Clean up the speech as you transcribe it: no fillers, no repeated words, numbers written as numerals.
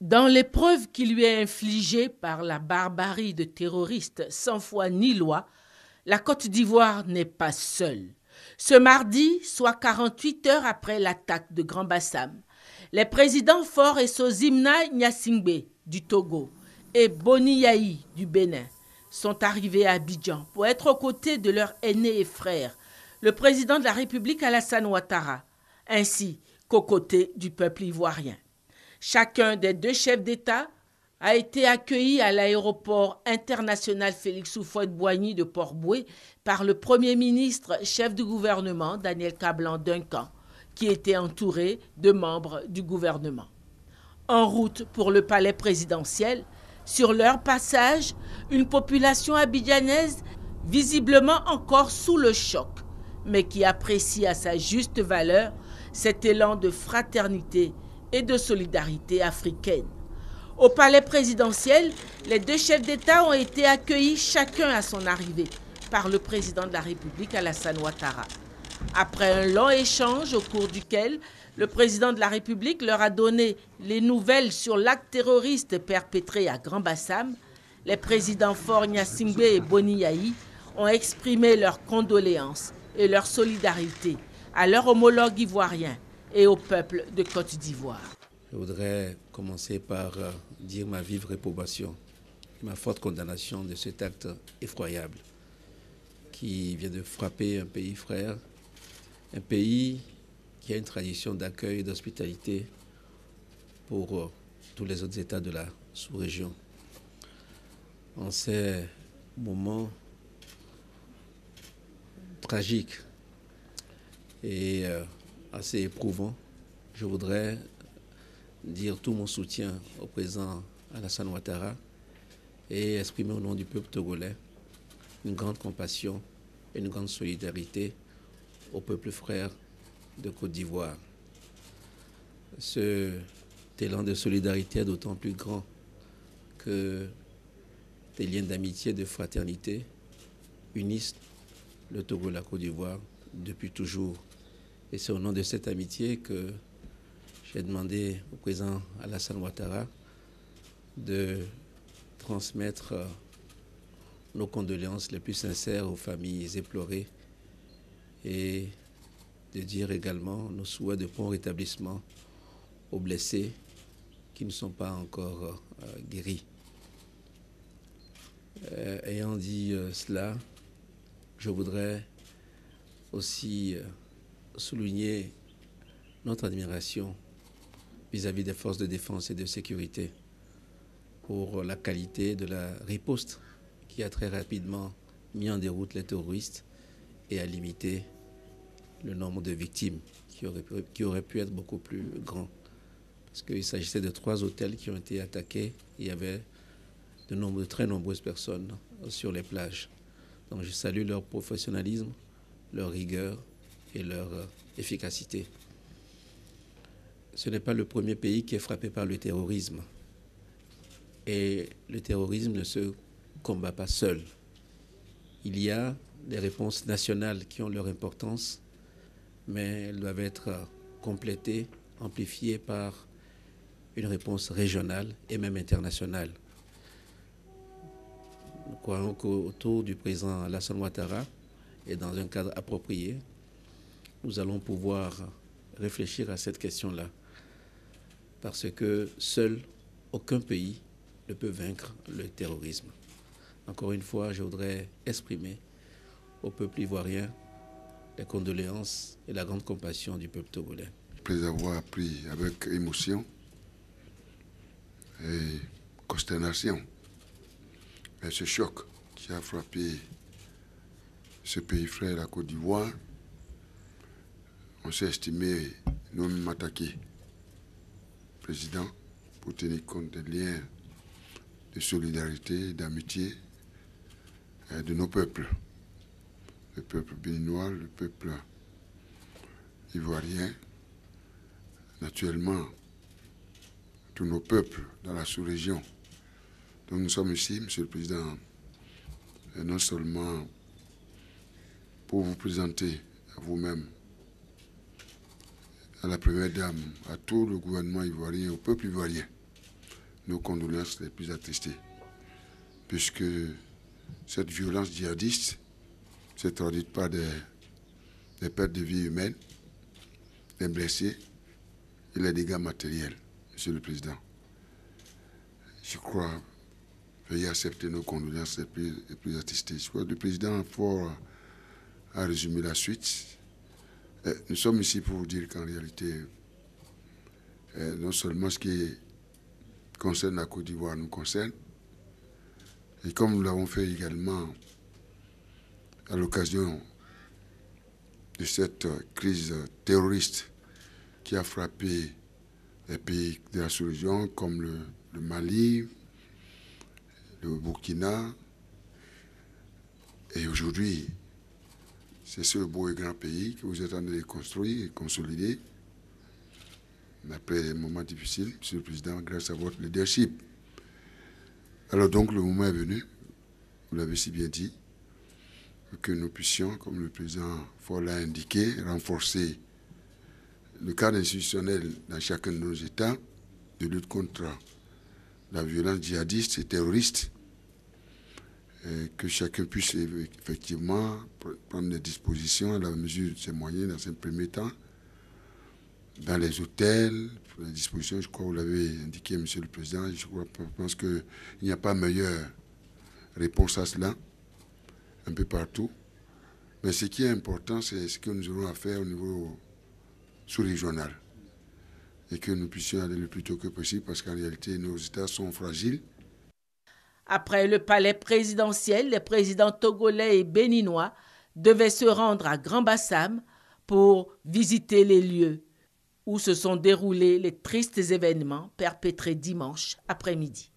Dans l'épreuve qui lui est infligée par la barbarie de terroristes sans foi ni loi, la Côte d'Ivoire n'est pas seule. Ce mardi, soit 48 heures après l'attaque de Grand Bassam, les présidents Faure et Sozimna Gnassingbé du Togo et Boni Yahi du Bénin sont arrivés à Abidjan pour être aux côtés de leur aîné et frère, le président de la République Alassane Ouattara, ainsi qu'aux côtés du peuple ivoirien. Chacun des deux chefs d'État a été accueilli à l'aéroport international Félix Houphouët-Boigny de Port-Bouët par le Premier ministre, chef du gouvernement, Daniel Kablan-Duncan, qui était entouré de membres du gouvernement. En route pour le palais présidentiel, sur leur passage, une population abidjanaise visiblement encore sous le choc, mais qui apprécie à sa juste valeur cet élan de fraternité et de solidarité africaine. Au palais présidentiel, les deux chefs d'État ont été accueillis chacun à son arrivée par le président de la République Alassane Ouattara. Après un long échange au cours duquel le président de la République leur a donné les nouvelles sur l'acte terroriste perpétré à Grand Bassam, les présidents Faure Gnassingbé et Boni Yahi ont exprimé leurs condoléances et leur solidarité à leur homologue ivoirien et au peuple de Côte d'Ivoire. Je voudrais commencer par dire ma vive réprobation et ma forte condamnation de cet acte effroyable qui vient de frapper un pays frère, un pays qui a une tradition d'accueil et d'hospitalité pour tous les autres États de la sous-région. En ces moments tragiques et assez éprouvants, je voudrais dire tout mon soutien au président Alassane Ouattara et exprimer au nom du peuple togolais une grande compassion et une grande solidarité au peuple frère de Côte d'Ivoire. Ce élan de solidarité est d'autant plus grand que des liens d'amitié et de fraternité unissent le Togo et la Côte d'Ivoire depuis toujours. Et c'est au nom de cette amitié que j'ai demandé au président Alassane Ouattara de transmettre nos condoléances les plus sincères aux familles éplorées et de dire également nos souhaits de bon rétablissement aux blessés qui ne sont pas encore guéris. Ayant dit cela, je voudrais aussi souligner notre admiration vis-à-vis des forces de défense et de sécurité pour la qualité de la riposte qui a très rapidement mis en déroute les terroristes et a limité le nombre de victimes qui aurait pu être beaucoup plus grand. Parce qu'il s'agissait de 3 hôtels qui ont été attaqués. Il y avait de très nombreuses personnes sur les plages. Donc je salue leur professionnalisme, leur rigueur et leur efficacité. Ce n'est pas le premier pays qui est frappé par le terrorisme. Et le terrorisme ne se combat pas seul. Il y a des réponses nationales qui ont leur importance, mais elles doivent être complétées, amplifiées par une réponse régionale et même internationale. Nous croyons qu'autour du président Alassane Ouattara et dans un cadre approprié, nous allons pouvoir réfléchir à cette question-là. Parce que seul aucun pays ne peut vaincre le terrorisme. Encore une fois, je voudrais exprimer au peuple ivoirien les condoléances et la grande compassion du peuple togolais. Après avoir appris avec émotion et consternation ce choc qui a frappé ce pays frère, la Côte d'Ivoire, on s'est estimé nous-mêmes attaqués, président, pour tenir compte des liens de solidarité, d'amitié de nos peuples. Le peuple béninois, le peuple ivoirien, naturellement, tous nos peuples dans la sous-région. Donc nous sommes ici, Monsieur le Président, non seulement pour vous présenter à vous-même, à la Première Dame, à tout le gouvernement ivoirien, au peuple ivoirien, nos condoléances les plus attristées, puisque cette violence djihadiste s'est traduite par des pertes de vie humaines, des blessés et les dégâts matériels, Monsieur le Président. Je crois, veuillez accepter nos condoléances les plus attristées. Je crois que le Président Faure a résumé la suite. Nous sommes ici pour vous dire qu'en réalité, non seulement ce qui concerne la Côte d'Ivoire nous concerne, et comme nous l'avons fait également à l'occasion de cette crise terroriste qui a frappé les pays de la sous-région comme le Mali, le Burkina, et aujourd'hui, c'est ce beau et grand pays que vous êtes en train de construire et consolider. Après des moments difficiles, Monsieur le Président, grâce à votre leadership. Alors donc, le moment est venu, vous l'avez si bien dit, que nous puissions, comme le Président Faure l'a indiqué, renforcer le cadre institutionnel dans chacun de nos États de lutte contre la violence djihadiste et terroriste, et que chacun puisse effectivement prendre des dispositions à la mesure de ses moyens dans un premier temps, dans les hôtels, les dispositions, je crois que vous l'avez indiqué, Monsieur le Président, je pense qu'il n'y a pas meilleure réponse à cela, un peu partout. Mais ce qui est important, c'est ce que nous aurons à faire au niveau sous-régional. Et que nous puissions aller le plus tôt que possible, parce qu'en réalité, nos États sont fragiles. Après le palais présidentiel, les présidents togolais et béninois devaient se rendre à Grand-Bassam pour visiter les lieux où se sont déroulés les tristes événements perpétrés dimanche après-midi.